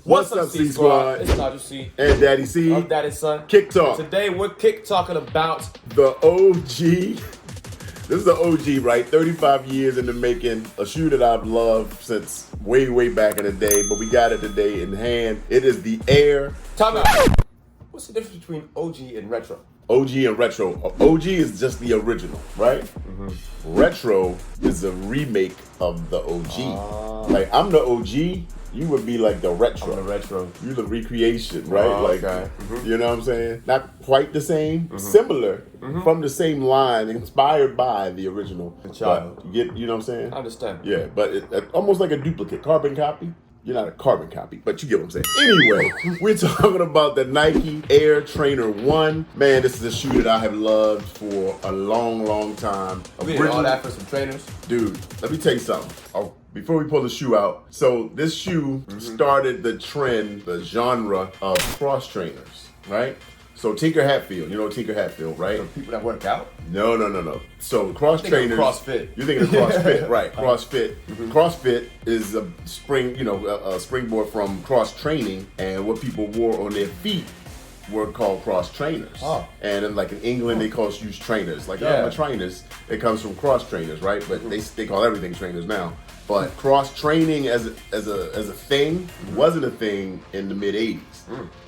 What's up, C Squad? It's Nigel C. And Daddy C. I'm Daddy's son. Kick Talk. Today we're kick talking about the OG. This is the OG, right? 35 years in the making. A shoe that I've loved since way back in the day, but we got it today in hand. It is the Air. Time out. What's the difference between OG and retro? OG and retro. OG is just the original, right? Retro is a remake of the OG. Like, I'm the OG. You would be like the retro. I'm the retro. You the recreation, right? Okay. You know what I'm saying? Not quite the same, similar, from the same line, inspired by the original. The child. You know what I'm saying? I understand. Yeah, but almost like a duplicate, carbon copy. You're not a carbon copy, but you get what I'm saying. Anyway, we're talking about the Nike Air Trainer 1. Man, this is a shoe that I have loved for a long time. We did all that for some trainers. Dude, let me tell you something. Oh, before we pull the shoe out. So this shoe started the trend, the genre of cross trainers, right? So Tinker Hatfield, you know Tinker Hatfield, right? So people that work out? No. So cross trainers. CrossFit. You're thinking of CrossFit, right? CrossFit. CrossFit is a springboard from cross training, and what people wore on their feet were called cross trainers. And in, like in England, they call shoes trainers. Like my trainers, it comes from cross trainers, right? But they call everything trainers now. But cross training as a thing wasn't a thing in the mid '80s.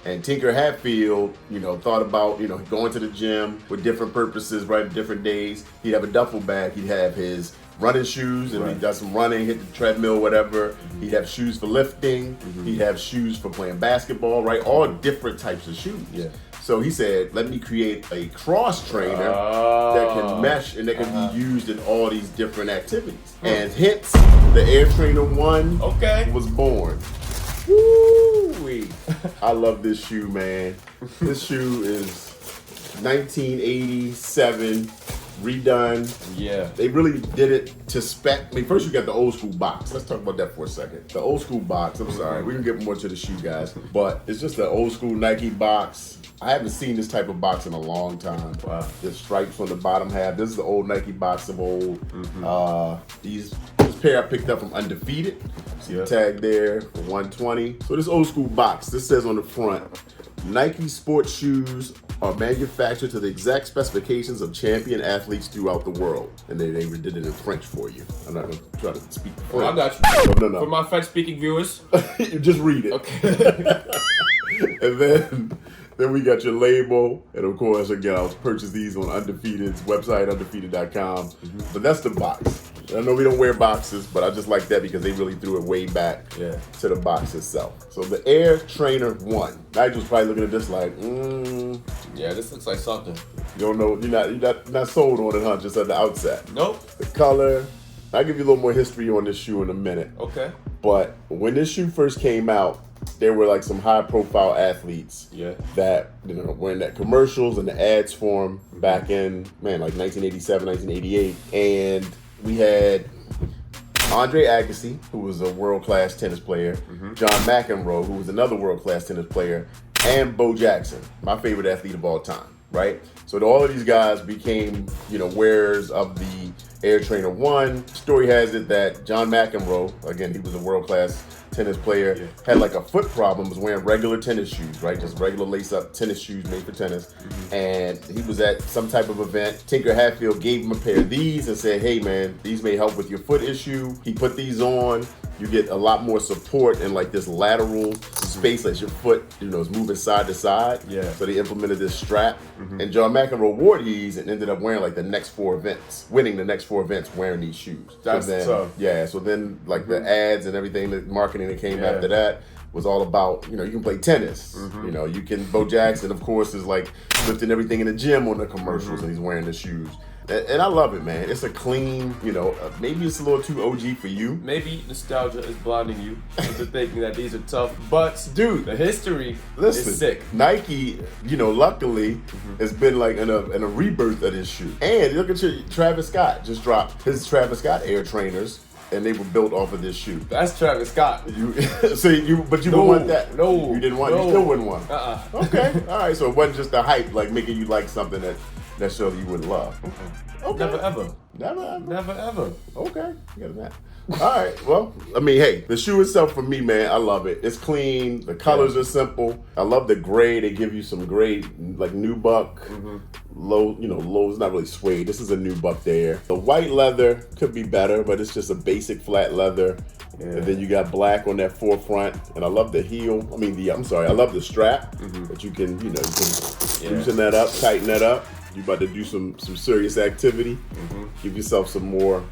And Tinker Hatfield, thought about going to the gym with different purposes, right? Different days. He'd have a duffel bag. He'd have his running shoes, and he'd done some running, hit the treadmill, whatever. He'd have shoes for lifting. He'd have shoes for playing basketball, right? All different types of shoes. Yeah. So he said, let me create a cross trainer that can mesh and that can be used in all these different activities. And hence, the Air Trainer 1 was born. Woo-wee. I love this shoe, man. This shoe is 1987, redone. Yeah. They really did it to spec. I mean, first you got the old school box. Let's talk about that for a second. The old school box, I'm sorry, we can get more to the shoe, guys. But it's just the old school Nike box. I haven't seen this type of box in a long time. Wow. The stripes on the bottom half. This is the old Nike box of old. This pair I picked up from Undefeated. See the tag there for $120. So this old school box, this says on the front, Nike sports shoes are manufactured to the exact specifications of champion athletes throughout the world. And they did it in French for you. I'm not going to try to speak French. Well, I got you. No. For my French-speaking viewers. You just read it. Okay. And then we got your label. And of course, again, I'll purchase these on Undefeated's website, undefeated.com. But that's the box. I know we don't wear boxes, but I just like that because they really threw it way back to the box itself. So the Air Trainer 1. Nigel's probably looking at this like, yeah, this looks like something. You don't know, you're not sold on it, huh? Just at the outset. Nope. The color. I'll give you a little more history on this shoe in a minute. Okay. But when this shoe first came out, there were like some high profile athletes that were in that commercials and the ads for them back in, like 1987, 1988. And we had Andre Agassi, who was a world-class tennis player, John McEnroe, who was another world-class tennis player, and Bo Jackson, my favorite athlete of all time, right? So all of these guys became, wearers of the Air Trainer 1. Story has it that John McEnroe, again, he was a world-class tennis player, had like a foot problem, was wearing regular tennis shoes, right? Just regular lace-up tennis shoes made for tennis. And he was at some type of event. Tinker Hatfield gave him a pair of these and said, hey man, these may help with your foot issue. He put these on. You get a lot more support in like this lateral space as your foot, is moving side to side. Yeah. So they implemented this strap. And John McEnroe wore these and ended up wearing like the next 4 events, winning the next 4 events wearing these shoes. That's tough. Yeah, so then like the ads and everything, the marketing that came after that was all about, you can play tennis. You can, Bo Jackson, of course, is like lifting everything in the gym on the commercials and he's wearing the shoes. And I love it, man. It's a clean, maybe it's a little too OG for you. Maybe nostalgia is blinding you into thinking that these are tough. But, dude, the history is sick. Nike, luckily, has been like in a rebirth of this shoe. And look at Travis Scott just dropped his Travis Scott Air Trainers. And they were built off of this shoe. That's Travis Scott. But you would want that. No. You didn't want. You still wouldn't want. Okay. All right. So it wasn't just the hype, like making you like something that necessarily you wouldn't love. Okay. Never ever. Never ever. Never ever. Okay, you got that. All right. Well, I mean, hey, the shoe itself for me, man, I love it. It's clean. The colors are simple. I love the gray. They give you some gray, like nubuck, low. Low is not really suede. This is a nubuck there. The white leather could be better, but it's just a basic flat leather. Yeah. And then you got black on that forefront, and I love the heel. I mean, I love the strap that you can, loosen that up, tighten that up. You about to do some serious activity. Give yourself some more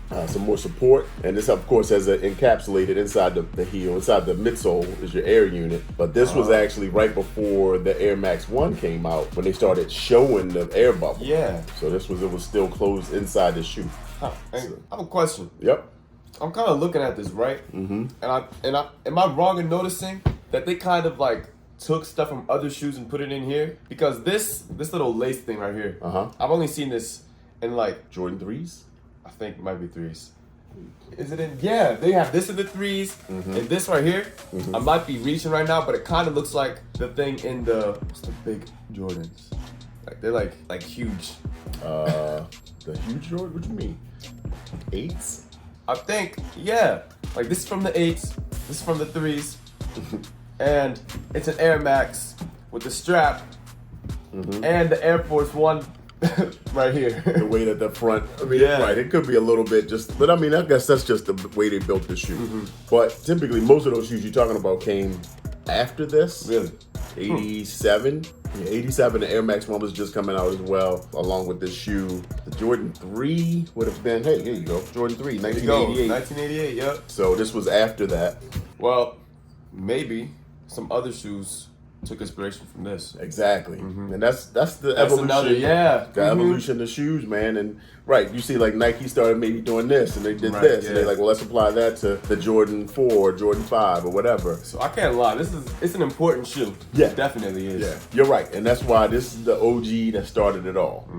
support, and this of course has encapsulated inside the heel, inside the midsole is your air unit. But this was actually right before the Air Max 1 came out when they started showing the air bubble. Yeah. So it was still closed inside the shoe. I have a question. Yep. I'm kind of looking at this, right? And I am I wrong in noticing that they kind of like took stuff from other shoes and put it in here? Because this little lace thing right here, I've only seen this in like Jordan 3s? I think it might be 3s. Is it in? Yeah, they have this in the 3s and this right here. I might be reaching right now, but it kind of looks like the thing in what's the big Jordans? Like they're like huge. The huge Jordan? What do you mean? 8s? I think, yeah. Like this is from the 8s, this is from the 3s. And it's an Air Max with the strap and the Air Force One right here. The weight at the front. I mean, right, it could be a little bit but I mean, I guess that's just the way they built the shoe. But typically, most of those shoes you're talking about came after this. Really? 87. Yeah, 87, the Air Max 1 was just coming out as well, along with this shoe. The Jordan 3 would have been, hey, here you go, Jordan 3, 1988. 1988, yep. So this was after that. Well, maybe some other shoes took inspiration from this. Exactly. And that's the evolution. Another, the evolution of shoes, man. And right, you see like Nike started maybe doing this and they did this. And they're like, well, let's apply that to the Jordan 4 or Jordan 5 or whatever. So I can't lie, it's an important shoe. Yeah. It definitely is. Yeah, you're right. And that's why this is the OG that started it all.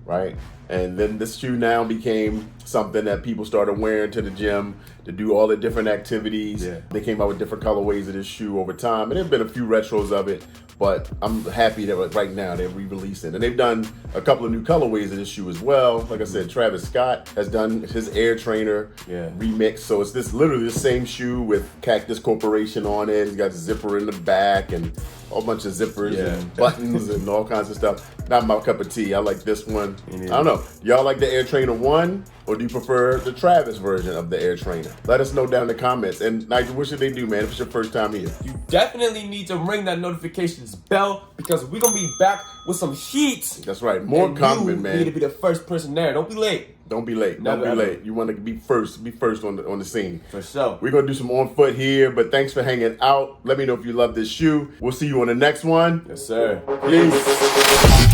Right? And then this shoe now became something that people started wearing to the gym to do all the different activities. Yeah. They came out with different colorways of this shoe over time. And there have been a few retros of it, but I'm happy that right now they're re-releasing. And they've done a couple of new colorways of this shoe as well. Like I said, Travis Scott has done his Air Trainer remix. So it's literally the same shoe with Cactus Corporation on it. It's got a zipper in the back and a whole bunch of zippers and buttons and all kinds of stuff. Not my cup of tea. I like this one. I don't know. Y'all like the Air Trainer 1 or do you prefer the Travis version of the Air Trainer? Let us know down in the comments. And Nigel, what should they do, man, if it's your first time here? You definitely need to ring that notifications bell because we're going to be back with some heat. That's right. More comment, man. You need to be the first person there. Don't be late. Don't be late. Don't be late. You want to be first on the scene. For sure. We're going to do some on foot here, but thanks for hanging out. Let me know if you love this shoe. We'll see you on the next one. Yes, sir. Peace.